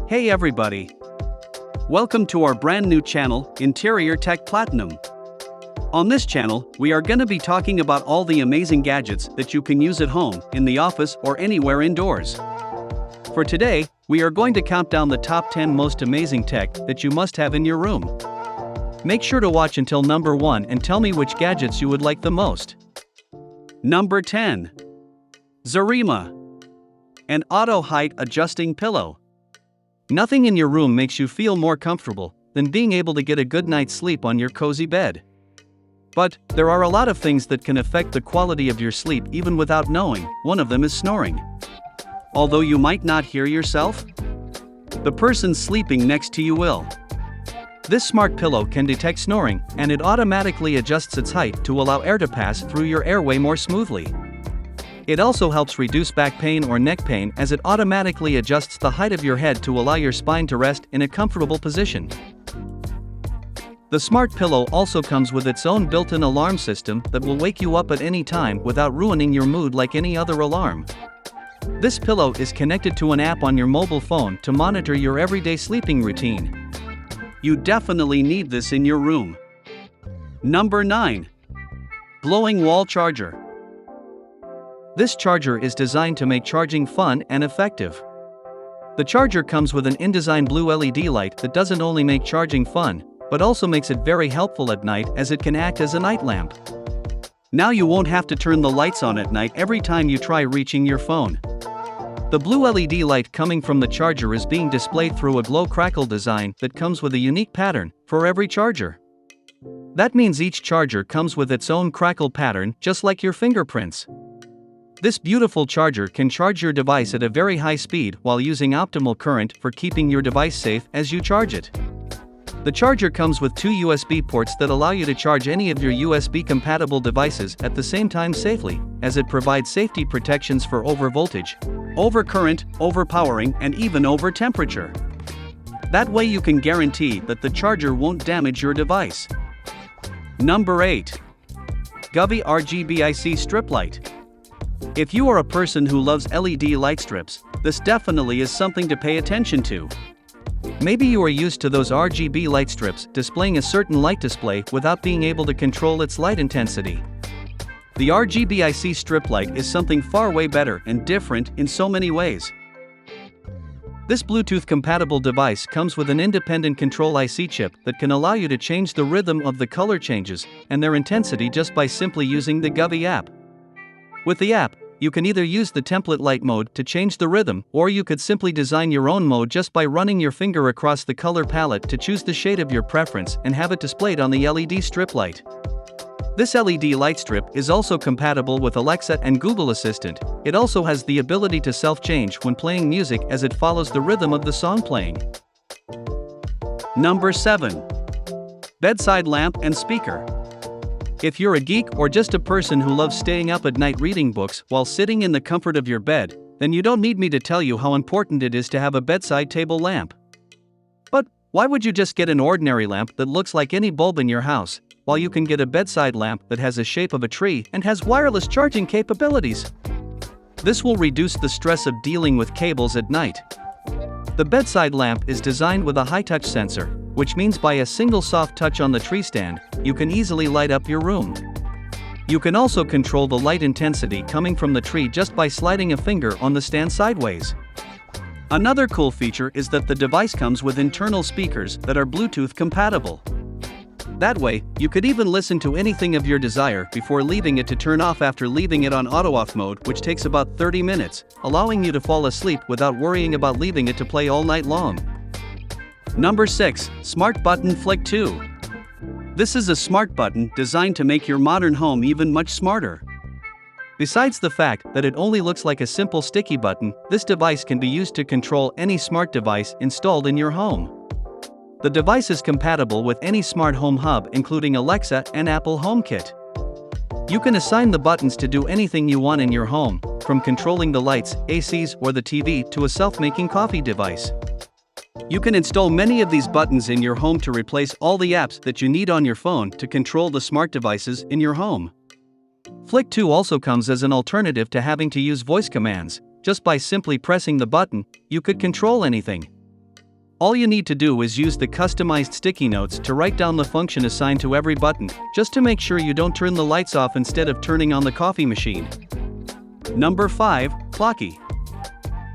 Hey everybody! Welcome to our brand new channel, Interior Tech Platinum. On this channel, we are gonna be talking about all the amazing gadgets that you can use at home, in the office, or anywhere indoors. For today, we are going to count down the top 10 most amazing tech that you must have in your room. Make sure to watch until number 1 and tell me which gadgets you would like the most. Number 10. Zarema. An auto height adjusting pillow. Nothing in your room makes you feel more comfortable than being able to get a good night's sleep on your cozy bed. But there are a lot of things that can affect the quality of your sleep even without knowing. One of them is snoring. Although you might not hear yourself, the person sleeping next to you will. This smart pillow can detect snoring, and it automatically adjusts its height to allow air to pass through your airway more smoothly. It also helps reduce back pain or neck pain as it automatically adjusts the height of your head to allow your spine to rest in a comfortable position. The smart pillow also comes with its own built-in alarm system that will wake you up at any time without ruining your mood like any other alarm. This pillow is connected to an app on your mobile phone to monitor your everyday sleeping routine. You definitely need this in your room. Number 9. Glowing wall charger. This charger is designed to make charging fun and effective. The charger comes with an InDesign blue LED light that doesn't only make charging fun, but also makes it very helpful at night as it can act as a night lamp. Now you won't have to turn the lights on at night every time you try reaching your phone. The blue LED light coming from the charger is being displayed through a glow crackle design that comes with a unique pattern for every charger. That means each charger comes with its own crackle pattern, just like your fingerprints. This beautiful charger can charge your device at a very high speed while using optimal current for keeping your device safe as you charge it. The charger comes with 2 USB ports that allow you to charge any of your USB-compatible devices at the same time safely, as it provides safety protections for overvoltage, overcurrent, overpowering, and even over temperature. That way you can guarantee that the charger won't damage your device. Number 8. Govee RGBIC strip light. If you are a person who loves LED light strips, this definitely is something to pay attention to. Maybe you are used to those RGB light strips displaying a certain light display without being able to control its light intensity. The RGBIC strip light is something far way better and different in so many ways. This Bluetooth-compatible device comes with an independent control IC chip that can allow you to change the rhythm of the color changes and their intensity just by simply using the Govee app. With the app, you can either use the template light mode to change the rhythm, or you could simply design your own mode just by running your finger across the color palette to choose the shade of your preference and have it displayed on the LED strip light. This LED light strip is also compatible with Alexa and Google Assistant. It also has the ability to self-change when playing music as it follows the rhythm of the song playing. Number 7. Bedside lamp and speaker. If you're a geek or just a person who loves staying up at night reading books while sitting in the comfort of your bed, then you don't need me to tell you how important it is to have a bedside table lamp. But why would you just get an ordinary lamp that looks like any bulb in your house, while you can get a bedside lamp that has the shape of a tree and has wireless charging capabilities? This will reduce the stress of dealing with cables at night. The bedside lamp is designed with a high-touch sensor, which means by a single soft touch on the tree stand, you can easily light up your room. You can also control the light intensity coming from the tree just by sliding a finger on the stand sideways. Another cool feature is that the device comes with internal speakers that are Bluetooth compatible. That way, you could even listen to anything of your desire before leaving it to turn off after leaving it on auto-off mode, which takes about 30 minutes, allowing you to fall asleep without worrying about leaving it to play all night long. Number 6. Smart Button Flick 2. This is a smart button designed to make your modern home even much smarter. Besides the fact that it only looks like a simple sticky button, this device can be used to control any smart device installed in your home. The device is compatible with any smart home hub including Alexa and Apple HomeKit. You can assign the buttons to do anything you want in your home, from controlling the lights, ACs, or the TV to a self-making coffee device. You can install many of these buttons in your home to replace all the apps that you need on your phone to control the smart devices in your home. Flick 2 also comes as an alternative to having to use voice commands. Just by simply pressing the button, you could control anything. All you need to do is use the customized sticky notes to write down the function assigned to every button, just to make sure you don't turn the lights off instead of turning on the coffee machine. Number 5. Clocky.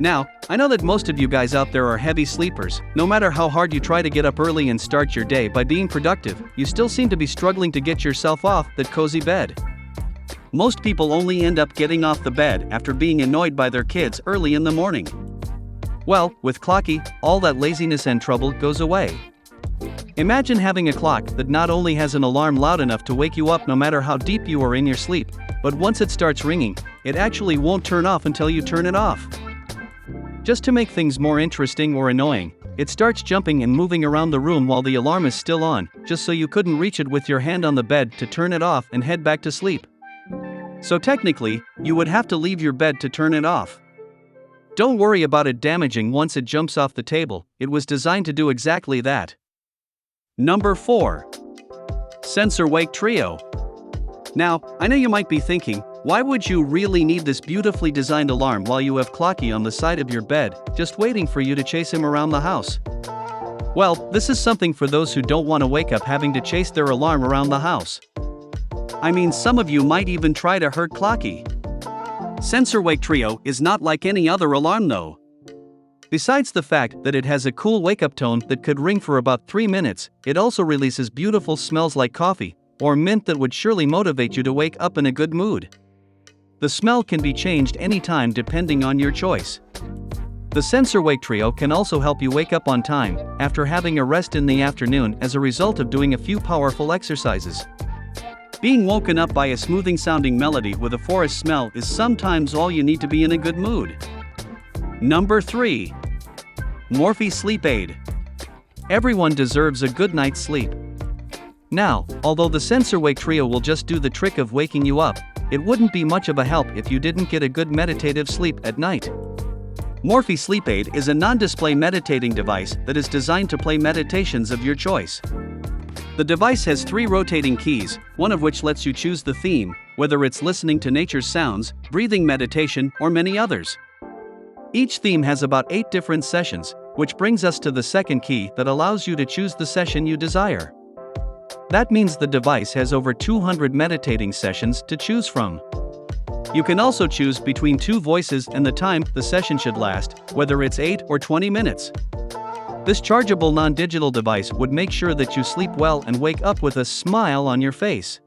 Now, I know that most of you guys out there are heavy sleepers. No matter how hard you try to get up early and start your day by being productive, you still seem to be struggling to get yourself off that cozy bed. Most people only end up getting off the bed after being annoyed by their kids early in the morning. Well, with Clocky, all that laziness and trouble goes away. Imagine having a clock that not only has an alarm loud enough to wake you up no matter how deep you are in your sleep, but once it starts ringing, it actually won't turn off until you turn it off. Just to make things more interesting or annoying, it starts jumping and moving around the room while the alarm is still on, just so you couldn't reach it with your hand on the bed to turn it off and head back to sleep. So technically, you would have to leave your bed to turn it off. Don't worry about it damaging once it jumps off the table, it was designed to do exactly that. Number 4. Sensor Wake Trio. Now, I know you might be thinking, why would you really need this beautifully designed alarm while you have Clocky on the side of your bed, just waiting for you to chase him around the house? Well, this is something for those who don't want to wake up having to chase their alarm around the house. I mean, some of you might even try to hurt Clocky. Sensor Wake Trio is not like any other alarm though. Besides the fact that it has a cool wake-up tone that could ring for about 3 minutes, it also releases beautiful smells like coffee or mint that would surely motivate you to wake up in a good mood. The smell can be changed anytime depending on your choice. The Sensor Wake Trio can also help you wake up on time after having a rest in the afternoon as a result of doing a few powerful exercises. Being woken up by a smoothing sounding melody with a forest smell is sometimes all you need to be in a good mood. Number 3. Morphe Sleep Aid. Everyone deserves a good night's sleep. Now, although the Sensor Wake Trio will just do the trick of waking you up, it wouldn't be much of a help if you didn't get a good meditative sleep at night. Morphe Sleep Aid is a non-display meditating device that is designed to play meditations of your choice. The device has 3 rotating keys, one of which lets you choose the theme, whether it's listening to nature's sounds, breathing meditation, or many others. Each theme has about 8 different sessions, which brings us to the second key that allows you to choose the session you desire. That means the device has over 200 meditating sessions to choose from. You can also choose between 2 voices and the time the session should last, whether it's 8 or 20 minutes. This chargeable non-digital device would make sure that you sleep well and wake up with a smile on your face.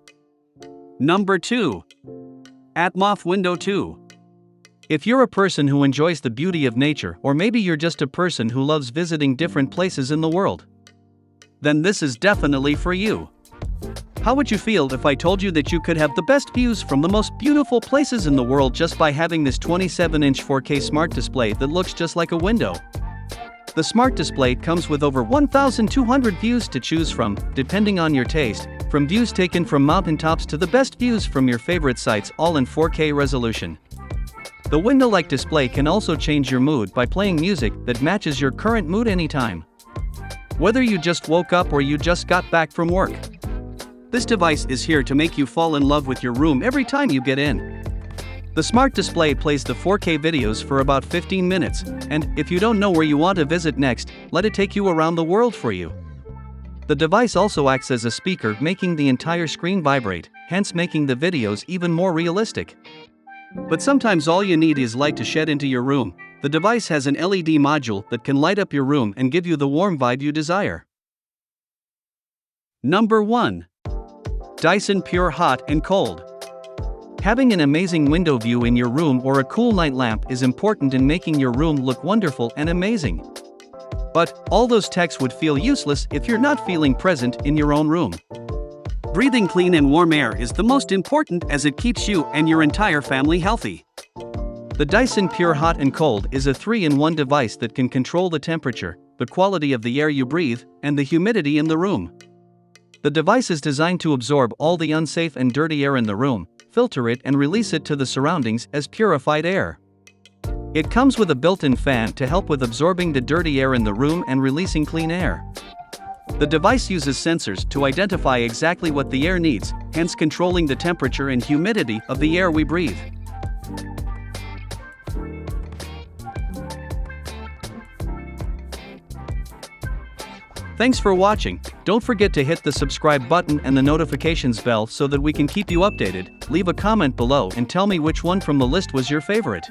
Number 2. Atmos Window 2. If you're a person who enjoys the beauty of nature, or maybe you're just a person who loves visiting different places in the world, then this is definitely for you. How would you feel if I told you that you could have the best views from the most beautiful places in the world just by having this 27-inch 4K smart display that looks just like a window? The smart display comes with over 1,200 views to choose from, depending on your taste, from views taken from mountaintops to the best views from your favorite sites, all in 4K resolution. The window-like display can also change your mood by playing music that matches your current mood anytime. Whether you just woke up or you just got back from work, this device is here to make you fall in love with your room every time you get in. The smart display plays the 4K videos for about 15 minutes, and if you don't know where you want to visit next, let it take you around the world for you. The device also acts as a speaker, making the entire screen vibrate, hence making the videos even more realistic. But sometimes all you need is light to shed into your room. The device has an LED module that can light up your room and give you the warm vibe you desire. Number 1. Dyson Pure Hot and Cold. Having an amazing window view in your room or a cool night lamp is important in making your room look wonderful and amazing. But all those techs would feel useless if you're not feeling present in your own room. Breathing clean and warm air is the most important, as it keeps you and your entire family healthy. The Dyson Pure Hot and Cold is a 3-in-1 device that can control the temperature, the quality of the air you breathe, and the humidity in the room. The device is designed to absorb all the unsafe and dirty air in the room, filter it and release it to the surroundings as purified air. It comes with a built-in fan to help with absorbing the dirty air in the room and releasing clean air. The device uses sensors to identify exactly what the air needs, hence controlling the temperature and humidity of the air we breathe. Thanks for watching. Don't forget to hit the subscribe button and the notifications bell so that we can keep you updated. Leave a comment below and tell me which one from the list was your favorite.